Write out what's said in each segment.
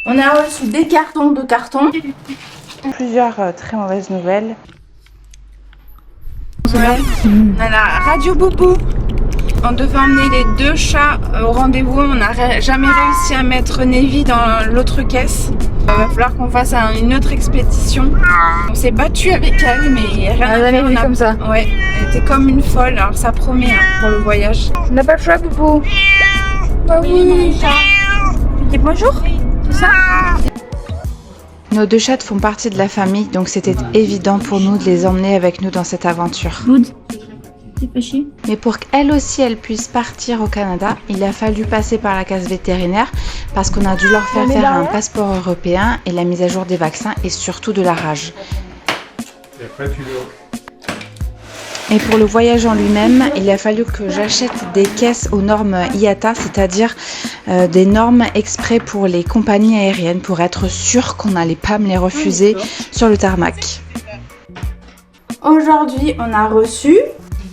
On a reçu des cartons de cartons. Plusieurs très mauvaises nouvelles. Ouais. On a la radio boubou. On devait emmener les 2 chats au rendez-vous. On n'a jamais réussi à mettre Nevi dans l'autre caisse. Il va falloir qu'on fasse une autre expédition. On s'est battu avec elle, mais rien à faire. On a comme ça. Ouais, elle était comme une folle. Alors ça promet pour le voyage. On n'a pas le choix, Boubou. Bah oui. Dis bonjour. C'est ça? Nos 2 chats font partie de la famille, donc c'était évident pour nous de les emmener avec nous dans cette aventure. Good. C'est pas chier. Mais pour qu'elle aussi elle puisse partir au Canada, il a fallu passer par la case vétérinaire parce qu'on a dû leur faire faire un passeport européen et la mise à jour des vaccins et surtout de la rage. Et après, tu le... Et pour le voyage en lui-même, il a fallu que j'achète des caisses aux normes IATA, c'est-à-dire des normes exprès pour les compagnies aériennes pour être sûr qu'on n'allait pas me les refuser sur le tarmac. Aujourd'hui, on a reçu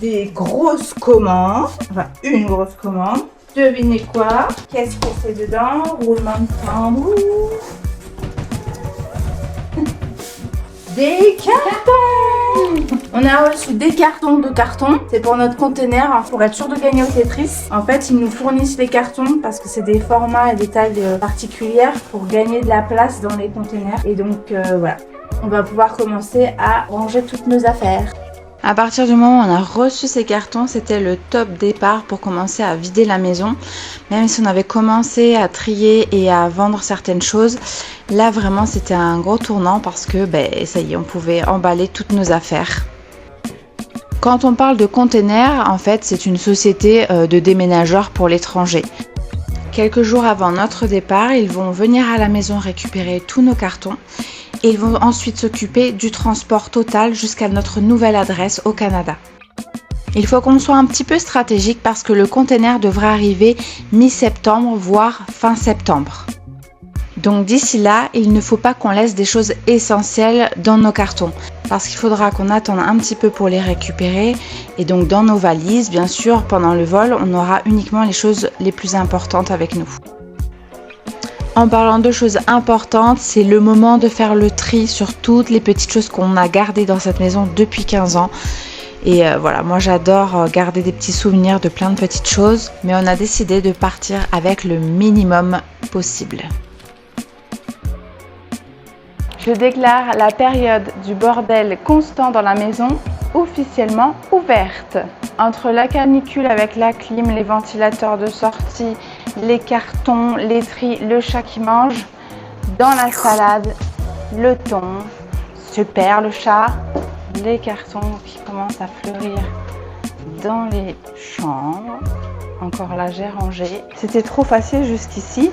des grosses commandes. Enfin, une grosse commande. Devinez quoi? Qu'est-ce que c'est dedans? Roulement de tambour. Des cartons! On a reçu des cartons de cartons. C'est pour notre container, pour être sûr de gagner au Tetris. En fait, ils nous fournissent les cartons parce que c'est des formats et des tailles particulières pour gagner de la place dans les containers. Et donc, voilà. On va pouvoir commencer à ranger toutes nos affaires. À partir du moment où on a reçu ces cartons, c'était le top départ pour commencer à vider la maison. Même si on avait commencé à trier et à vendre certaines choses, là vraiment c'était un gros tournant parce que ça y est, on pouvait emballer toutes nos affaires. Quand on parle de container, en fait c'est une société de déménageurs pour l'étranger. Quelques jours avant notre départ, ils vont venir à la maison récupérer tous nos cartons. Et ils vont ensuite s'occuper du transport total jusqu'à notre nouvelle adresse au Canada. Il faut qu'on soit un petit peu stratégique parce que le container devrait arriver mi-septembre, voire fin septembre. Donc d'ici là, il ne faut pas qu'on laisse des choses essentielles dans nos cartons. Parce qu'il faudra qu'on attende un petit peu pour les récupérer. Et donc dans nos valises, bien sûr, pendant le vol, on aura uniquement les choses les plus importantes avec nous. En parlant de choses importantes, c'est le moment de faire le tri sur toutes les petites choses qu'on a gardées dans cette maison depuis 15 ans. Et voilà, moi j'adore garder des petits souvenirs de plein de petites choses, mais on a décidé de partir avec le minimum possible. Je déclare la période du bordel constant dans la maison officiellement ouverte. Entre la canicule avec la clim, les ventilateurs de sortie, les cartons, les tris, le chat qui mange, dans la salade, le thon, super le chat, les cartons qui commencent à fleurir dans les chambres. Encore là, j'ai rangé. C'était trop facile jusqu'ici.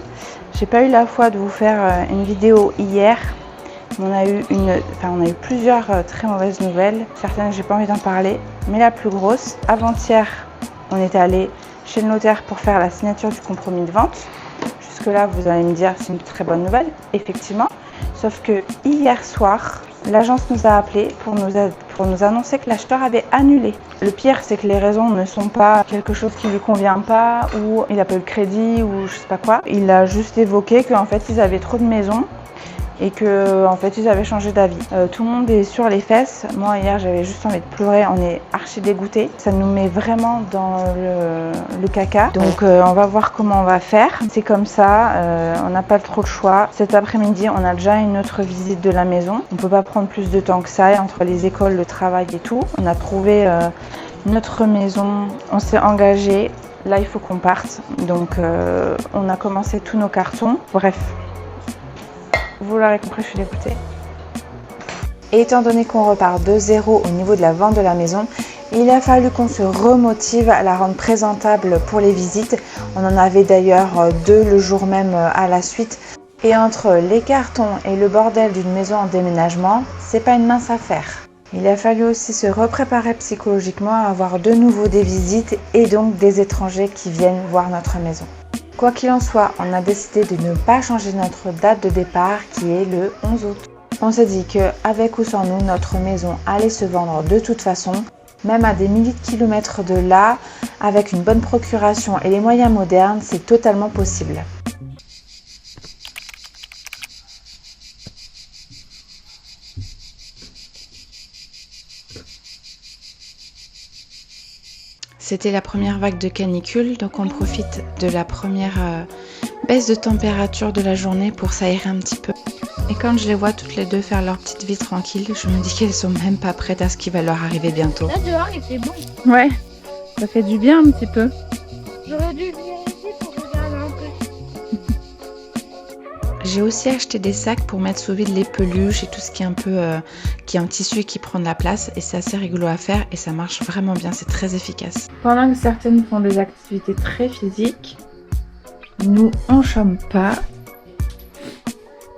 J'ai pas eu la foi de vous faire une vidéo hier. On a eu plusieurs très mauvaises nouvelles. Certaines, j'ai pas envie d'en parler. Mais la plus grosse, avant-hier, on est allé chez le notaire pour faire la signature du compromis de vente. Jusque-là, vous allez me dire, c'est une très bonne nouvelle, effectivement. Sauf que hier soir, l'agence nous a appelé pour nous annoncer que l'acheteur avait annulé. Le pire, c'est que les raisons ne sont pas quelque chose qui lui convient pas, ou il n'a pas eu le crédit, ou je sais pas quoi. Il a juste évoqué qu'en fait, ils avaient trop de maisons et que en fait ils avaient changé d'avis. Tout le monde est sur les fesses. Moi hier j'avais juste envie de pleurer, on est archi dégoûtés. Ça nous met vraiment dans le caca. Donc on va voir comment on va faire. C'est comme ça, on n'a pas trop le choix. Cet après-midi on a déjà une autre visite de la maison. On peut pas prendre plus de temps que ça entre les écoles, le travail et tout. On a trouvé notre maison, on s'est engagé. Là il faut qu'on parte. Donc on a commencé tous nos cartons. Bref. Vous l'aurez compris, je suis dégoûtée. Et étant donné qu'on repart de zéro au niveau de la vente de la maison, il a fallu qu'on se remotive à la rendre présentable pour les visites. On en avait d'ailleurs 2 le jour même à la suite. Et entre les cartons et le bordel d'une maison en déménagement, c'est pas une mince affaire. Il a fallu aussi se repréparer psychologiquement à avoir de nouveau des visites et donc des étrangers qui viennent voir notre maison. Quoi qu'il en soit, on a décidé de ne pas changer notre date de départ qui est le 11 août. On s'est dit qu'avec ou sans nous, notre maison allait se vendre de toute façon, même à des milliers de kilomètres de là, avec une bonne procuration et les moyens modernes, c'est totalement possible. C'était la première vague de canicule, donc on profite de la première baisse de température de la journée pour s'aérer un petit peu. Et quand je les vois toutes les deux faire leur petite vie tranquille, je me dis qu'elles sont même pas prêtes à ce qui va leur arriver bientôt. Là dehors il fait bon. Ouais, ça fait du bien un petit peu. J'aurais dû vérifier pour regarder un peu. J'ai aussi acheté des sacs pour mettre sous vide les peluches et tout ce qui est un peu qui est en tissu et qui prend de la place. Et c'est assez rigolo à faire et ça marche vraiment bien, c'est très efficace. Pendant que certaines font des activités très physiques, nous on chôme pas.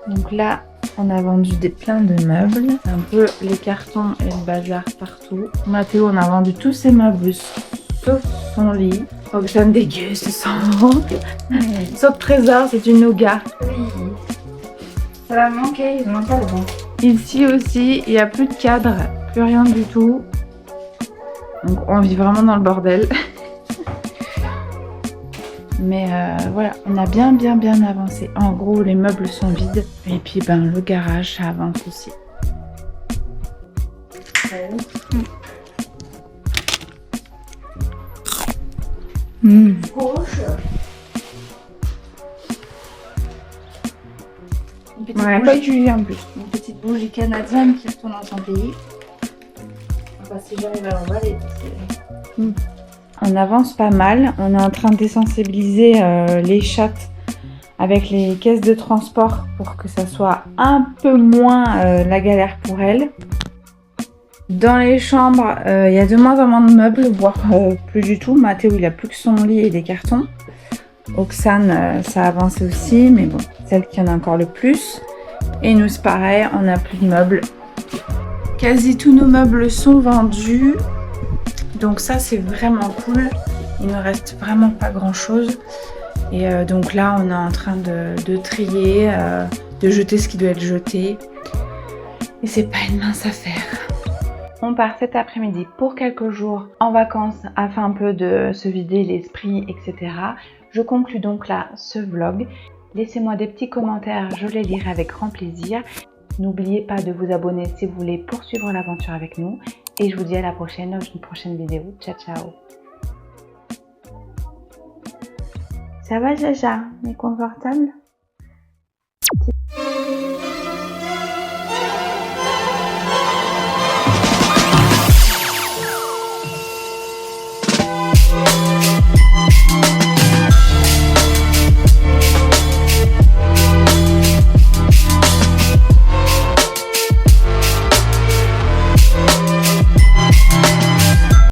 Donc là, on a vendu plein de meubles, un peu les cartons et le bazar partout. Mathéo, on a vendu tous ses meubles sauf son lit. Roxane dégueule, se sent. Sauf Trésor, c'est une nougat. Oui. Ça va manquer, ils n'ont pas le bon. Ici aussi, il n'y a plus de cadre, plus rien du tout. Donc on vit vraiment dans le bordel. Mais voilà, on a bien avancé. En gros, les meubles sont vides. Et puis le garage, ça avance aussi. Gauche. Une petite Ouais, bougie- pas utilisé en plus. Une petite bougie canadienne qui retourne dans son pays. Enfin, si j'arrive à l'emballer. On avance pas mal. On est en train de désensibiliser les chattes avec les caisses de transport pour que ça soit un peu moins la galère pour elles. Dans les chambres, il y a de moins en moins de meubles, voire plus du tout. Mathéo, il a plus que son lit et des cartons. Oxane, ça a avancé aussi, mais bon, celle qui en a encore le plus. Et nous, c'est pareil, on n'a plus de meubles. Quasi tous nos meubles sont vendus. Donc ça, c'est vraiment cool. Il ne reste vraiment pas grand-chose. Et donc là, on est en train de trier, de jeter ce qui doit être jeté. Et c'est pas une mince affaire. On part cet après-midi pour quelques jours en vacances afin un peu de se vider l'esprit, etc. Je conclue donc là ce vlog. Laissez-moi des petits commentaires, je les lirai avec grand plaisir. N'oubliez pas de vous abonner si vous voulez poursuivre l'aventure avec nous. Et je vous dis à la prochaine dans une prochaine vidéo. Ciao, ciao. Ça va, Jaja? On est confortable?